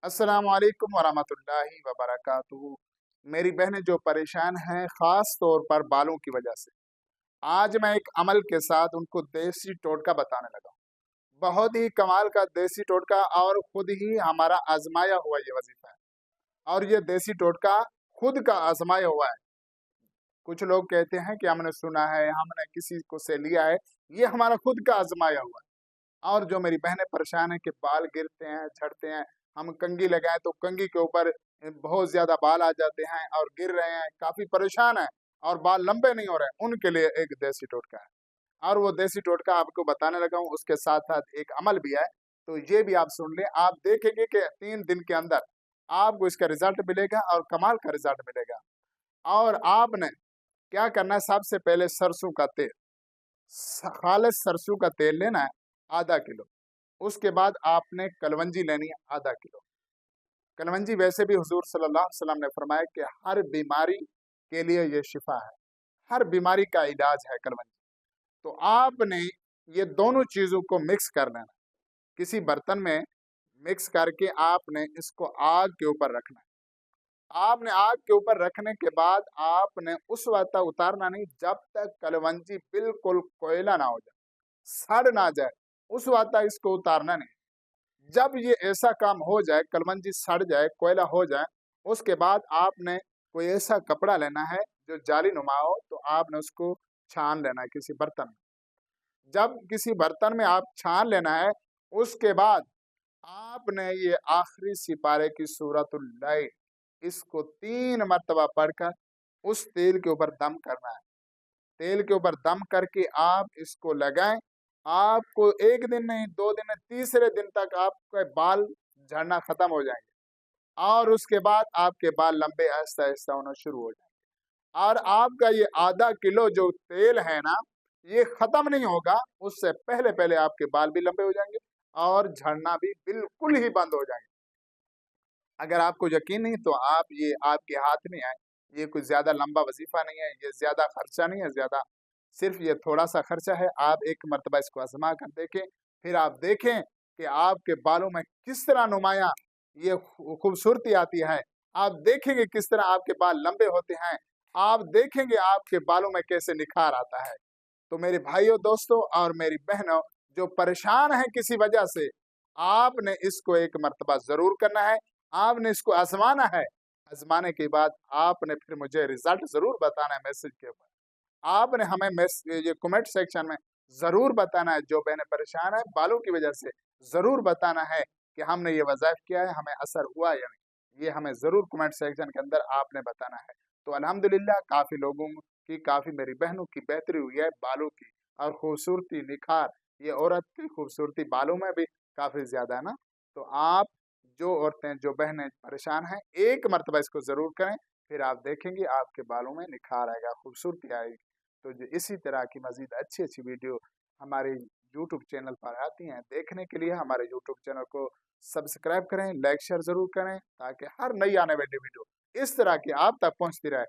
अस्सलाम वालेकुम वरहमतुल्लाहि वबरकातुहू। मेरी बहनें जो परेशान हैं ख़ास तौर पर बालों की वजह से, आज मैं एक अमल के साथ उनको देसी टोटका बताने लगा हूँ। बहुत ही कमाल का देसी टोटका और खुद ही हमारा आज़माया हुआ ये वज़ीफ़ा है और ये देसी टोटका खुद का आज़माया हुआ है। कुछ लोग कहते हैं कि हमने सुना है, हमने किसी को से लिया है, ये हमारा खुद का आज़माया हुआ है। और जो मेरी बहनें परेशान हैं कि बाल गिरते हैं, झड़ते हैं, हम कंघी लगाएँ तो कंघी के ऊपर बहुत ज़्यादा बाल आ जाते हैं और गिर रहे हैं, काफ़ी परेशान हैं और बाल लंबे नहीं हो रहे हैं, उनके लिए एक देसी टोटका है। और वो देसी टोटका आपको बताने लगा हूँ, उसके साथ-साथ एक अमल भी है, तो ये भी आप सुन लें। आप देखेंगे कि 3 दिन के अंदर आपको इसका रिज़ल्ट मिलेगा और कमाल का रिज़ल्ट मिलेगा। और आपने क्या करना है, सबसे पहले सरसों का तेल, खालिस सरसों का तेल लेना है आधा किलो। उसके बाद आपने कलवंजी लेनी है आधा किलो। कलवंजी वैसे भी हुजूर सल्लल्लाहु अलैहि वसल्लम ने फरमाया कि हर बीमारी के लिए ये शिफा है, हर बीमारी का इलाज है कलवंजी। तो आपने ये दोनों चीज़ों को मिक्स कर लेना, किसी बर्तन में मिक्स करके आपने इसको आग के ऊपर रखना है। आपने आग के ऊपर रखने के बाद आपने उस वक़्त तक उतारना नहीं जब तक कलवंजी बिल्कुल कोयला ना हो जाए, सड़ ना जाए, उस वक़्त तक इसको उतारना नहीं। जब ये ऐसा काम हो जाए, कलवंजी सड़ जाए, कोयला हो जाए, उसके बाद आपने कोई ऐसा कपड़ा लेना है जो जालीनुमा हो, तो आपने उसको छान लेना है किसी बर्तन में। जब किसी बर्तन में आप छान लेना है, उसके बाद आपने ये आखिरी सिपारे की सूरतुल लैल, इसको 3 मर्तबा पढ़कर उस तेल के ऊपर दम करना है। तेल के ऊपर दम करके आप इसको लगाएँ, आपको 1 दिन नहीं, 2 दिन नहीं, तीसरे दिन तक आपके बाल झड़ना खत्म हो जाएँगे और उसके बाद आपके बाल लंबे आहिस्ता-आहिस्ता होना शुरू हो जाएँगे। और आपका ये आधा किलो जो तेल है ना, ये खत्म नहीं होगा, उससे पहले-पहले आपके बाल भी लंबे हो जाएँगे और झड़ना भी बिल्कुल ही बंद हो जाएँगे। अगर आपको यकीन नहीं तो आप ये आपके हाथ में है, ये कोई ज़्यादा लंबा वज़ीफ़ा नहीं है, ये ज़्यादा खर्चा नहीं है ज़्यादा, सिर्फ़ ये थोड़ा-सा खर्चा है। आप एक मर्तबा इसको आज़मा कर देखें, फिर आप देखें कि आपके बालों में किस तरह नुमायाँ ये खूबसूरती आती है। आप देखेंगे किस तरह आपके बाल लंबे होते हैं, आप देखेंगे आपके बालों में कैसे निखार आता है। तो मेरे भाइयों, दोस्तों और मेरी बहनों जो परेशान हैं किसी वजह से, आपने इसको एक मर्तबा ज़रूर करना है, आपने इसको आज़माना है। आज़माने के बाद आपने फिर मुझे रिज़ल्ट ज़रूर बताना है मैसेज के ऊपर। आपने हमें ये कमेंट सेक्शन में ज़रूर बताना है, जो बहनें परेशान हैं बालों की वजह से, ज़रूर बताना है कि हमने ये वज़ाइफ़ किया है, हमें असर हुआ या नहीं। ये हमें ज़रूर कमेंट सेक्शन के अंदर आपने बताना है। तो अल्हम्दुलिल्लाह काफ़ी लोगों की, काफ़ी मेरी बहनों की बेहतरी हुई है बालों की और खूबसूरती, निखार, ये औरत की खूबसूरती बालों में भी काफ़ी ज़्यादा है ना। तो आप जो औरतें, जो बहनें परेशान हैं, एक मर्तबा इसको ज़रूर करें, फिर आप देखेंगे आपके बालों में निखार आएगा, खूबसूरती आएगी। तो जो इसी तरह की मज़ीद अच्छी-अच्छी वीडियो हमारे यूट्यूब चैनल पर आती हैं, देखने के लिए हमारे यूट्यूब चैनल को सब्सक्राइब करें, लाइक शेयर ज़रूर करें, ताकि हर नई आने वाली वीडियो इस तरह की आप तक पहुँचती रहे।